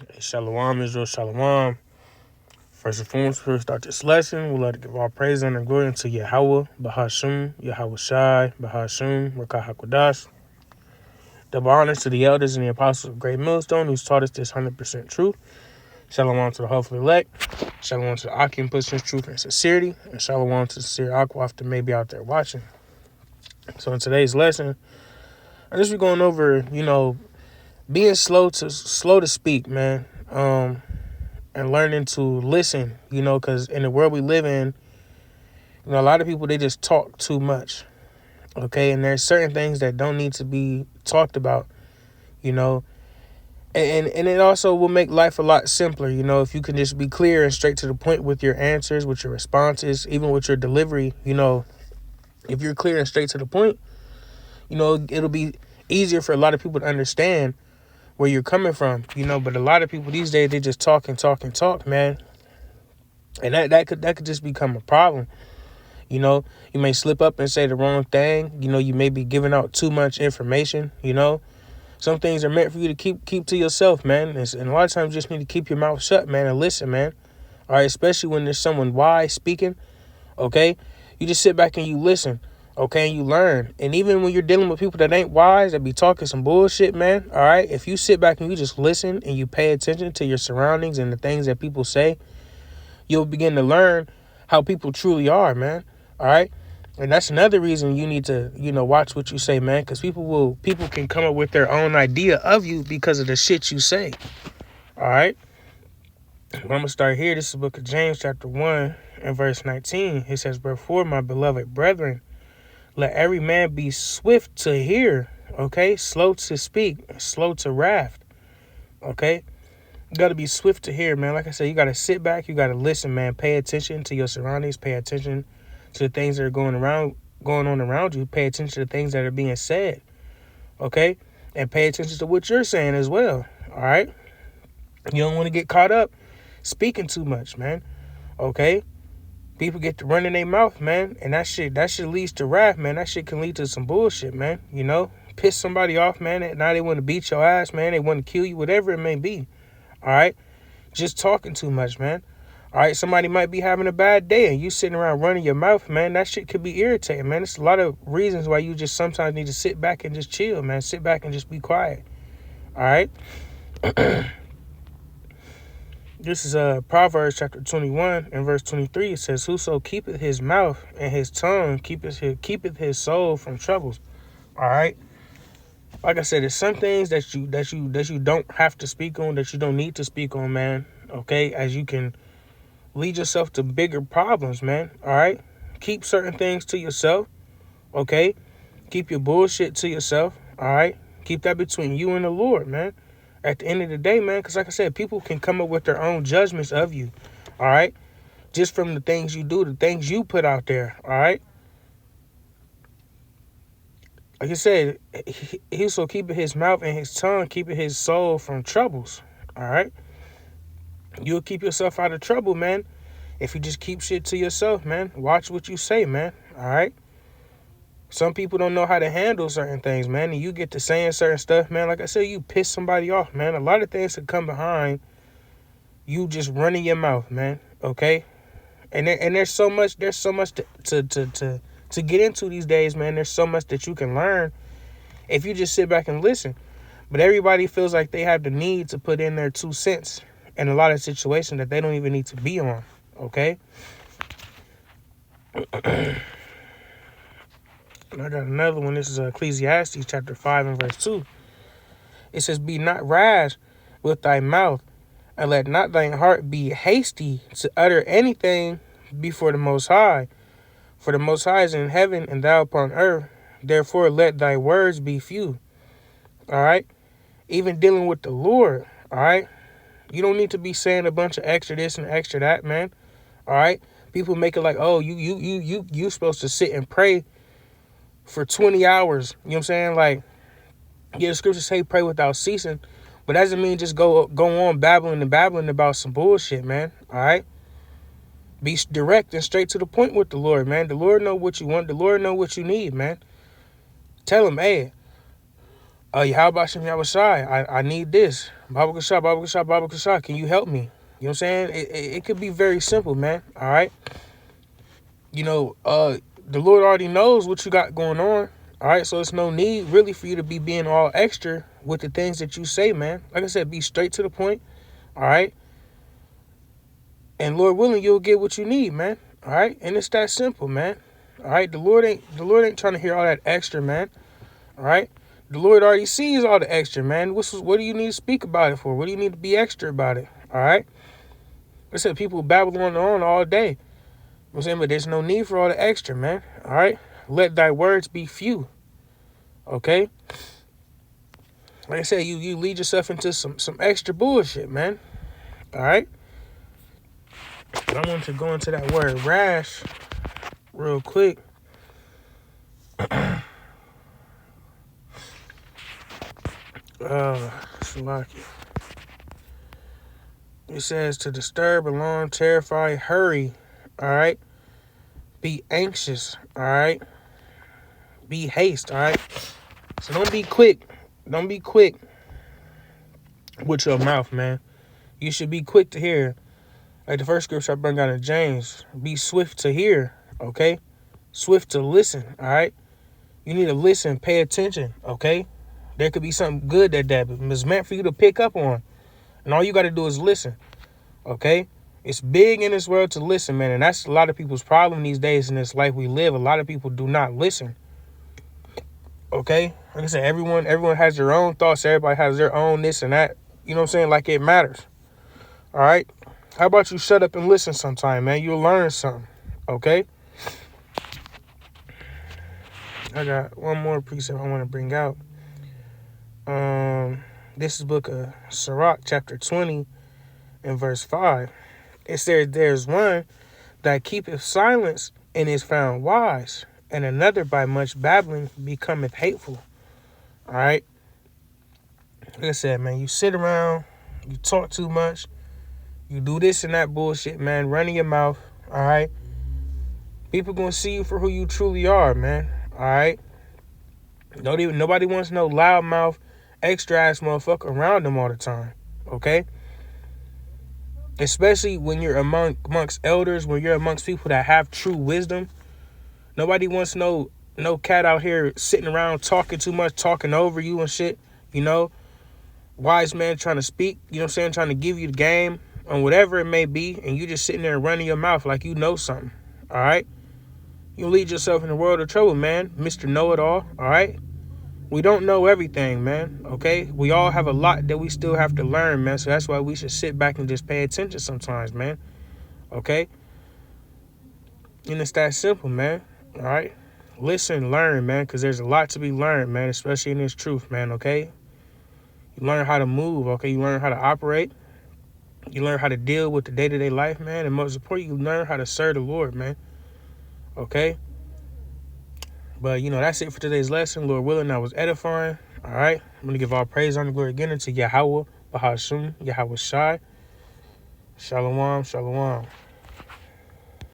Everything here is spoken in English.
Hey, Shalom, Israel, Shalom. First and foremost, before we start this lesson, we'd like to give all praise and glory unto Yahweh, Bahashum, Yahweh Shai, Bahashum, Rakah HaKodash. Double honors to the elders and the apostles of Great Millstone who's taught us this 100% truth. Shalom to the hopefully elect. Shalom to the Akim pushing his truth and sincerity. And shalom to the sincere Aquaf that may be out there watching. So in today's lesson, I'm just be going over, being slow to speak, man. And learning to listen, because in the world we live in, a lot of people, they just talk too much, okay? And there's certain things that don't need to be talked about, and it also will make life a lot simpler, if you can just be clear and straight to the point with your answers, with your responses, even with your delivery, if you're clear and straight to the point, it'll be easier for a lot of people to understand where you're coming from, but a lot of people these days, they just talk and talk and talk, man. And that could just become a problem. You may slip up and say the wrong thing. You may be giving out too much information. Some things are meant for you to keep to yourself, man. And a lot of times you just need to keep your mouth shut, man, and listen, man. All right, especially when there's someone wise speaking, okay? You just sit back and you listen, okay, and you learn. And even when you're dealing with people that ain't wise, that be talking some bullshit, man, all right? If you sit back and you just listen and you pay attention to your surroundings and the things that people say, you'll begin to learn how people truly are, man. All right. And that's another reason you need to, watch what you say, man, because people can come up with their own idea of you because of the shit you say. All right. Well, I'm going to start here. This is the book of James, chapter 1 and verse 19. It says, "Therefore, my beloved brethren, let every man be swift to hear, okay, slow to speak, slow to wrath, okay? You got to be swift to hear, man. Like I said, you got to sit back. You got to listen, man. Pay attention to your surroundings. Pay attention to the things that are going on around you. Pay attention to the things that are being said, okay? And pay attention to what you're saying as well, all right? You don't want to get caught up speaking too much, man, okay? People get to running their mouth, man, and that shit leads to wrath, man. That shit can lead to some bullshit, man, Piss somebody off, man, and now they want to beat your ass, man. They want to kill you, whatever it may be. All right, just talking too much, man. All right, somebody might be having a bad day and you sitting around running your mouth, man. That shit could be irritating, man. It's a lot of reasons why you just sometimes need to sit back and just chill, man. Sit back and just be quiet. All right. This is Proverbs chapter 21 and verse 23. It says, "Whoso keepeth his mouth and his tongue keepeth his soul from troubles." All right. Like I said, there's some things that you don't have to speak on, that you don't need to speak on, man. Okay, as you can lead yourself to bigger problems, man. All right, keep certain things to yourself. Okay, keep your bullshit to yourself. All right, keep that between you and the Lord, man. At the end of the day, man, because like I said, people can come up with their own judgments of you. All right, just from the things you do, the things you put out there. All right. Like I said, he so keeping his mouth and his tongue, keeping his soul from troubles. All right. You'll keep yourself out of trouble, man, if you just keep shit to yourself, man. Watch what you say, man. All right. Some people don't know how to handle certain things, man. And you get to saying certain stuff, man. Like I said, you piss somebody off, man. A lot of things that come behind you just running your mouth, man. Okay. And there's so much to get into these days, man. There's so much that you can learn if you just sit back and listen. But everybody feels like they have the need to put in their 2 cents in a lot of situations that they don't even need to be on, okay? And I got another one. This is Ecclesiastes chapter 5 and verse 2. It says, "Be not rash with thy mouth, and let not thine heart be hasty to utter anything before the Most High. For the Most High is in heaven, and thou upon earth. Therefore let thy words be few." All right? Even dealing with the Lord, all right? You don't need to be saying a bunch of extra this and extra that, man. All right? People make it like, oh, you supposed to sit and pray for 20 hours. You know what I'm saying? Like, yeah, the scriptures say pray without ceasing, but that doesn't mean just go on babbling about some bullshit, man. All right? Be direct and straight to the point with the Lord, man. The Lord know what you want. The Lord know what you need, man. Tell him, hey, how about Shem Yahushai? I need this. Baba Kasha, Baba Kasha, Baba Kasha, can you help me? You know what I'm saying? It could be very simple, man. All right. You know, the Lord already knows what you got going on. All right. So it's no need really for you to be being all extra with the things that you say, man. Like I said, be straight to the point. All right. And Lord willing, you'll get what you need, man. All right. And it's that simple, man. All right. The Lord ain't trying to hear all that extra, man. All right. The Lord already sees all the extra, man. What do you need to speak about it for? What do you need to be extra about it? All right. I said people babble on all day. I'm saying, but there's no need for all the extra, man. All right. Let thy words be few. Okay. Like I said, you lead yourself into some extra bullshit, man. All right. But I want to go into that word rash real quick. Salaki. It says to disturb, alarm, terrify, hurry. All right. Be anxious. All right. Be haste. All right. So don't be quick. Don't be quick with your mouth, man. You should be quick to hear. Like the first scripture I bring out in James. Be swift to hear. Okay. Swift to listen. All right. You need to listen. Pay attention. Okay. There could be something good that is meant for you to pick up on. And all you got to do is listen. Okay. It's big in this world to listen, man. And that's a lot of people's problem these days in this life we live. A lot of people do not listen. Okay. Like I said, everyone has their own thoughts. Everybody has their own this and that. You know what I'm saying? Like it matters. All right. How about you shut up and listen sometime, man? You'll learn something. Okay. I got one more precept I want to bring out. This is book of Sirach, chapter 20 and verse 5. It says, there's one that keepeth silence and is found wise, and another by much babbling becometh hateful. All right. Like I said, man, you sit around, you talk too much, you do this and that bullshit, man, running your mouth. All right. People gonna see you for who you truly are, man. All right. Nobody wants no loudmouth, extra ass motherfucker around them all the time. Okay. Especially when you're amongst elders, when you're amongst people that have true wisdom. Nobody wants no cat out here sitting around talking too much, talking over you and shit. You know, wise man trying to speak, you know what I'm saying, trying to give you the game on whatever it may be, and you just sitting there running your mouth like you know something. All right. You lead yourself in a world of trouble, man. Mr. Know-it-all. All right. We don't know everything, man. Okay. We all have a lot that we still have to learn, man. So that's why we should sit back and just pay attention sometimes, man. Okay. And it's that simple, man. All right. Listen, learn, man, because there's a lot to be learned, man, especially in this truth, man. Okay. You learn how to move. Okay. You learn how to operate. You learn how to deal with the day-to-day life, man. And most importantly, you learn how to serve the Lord, man. Okay. But, you know, that's it for today's lesson. Lord willing, that was edifying. All right. I'm going to give all praise, honor, glory again unto Yahweh, Bahashum, Yahweh Shai. Shalom, shalom.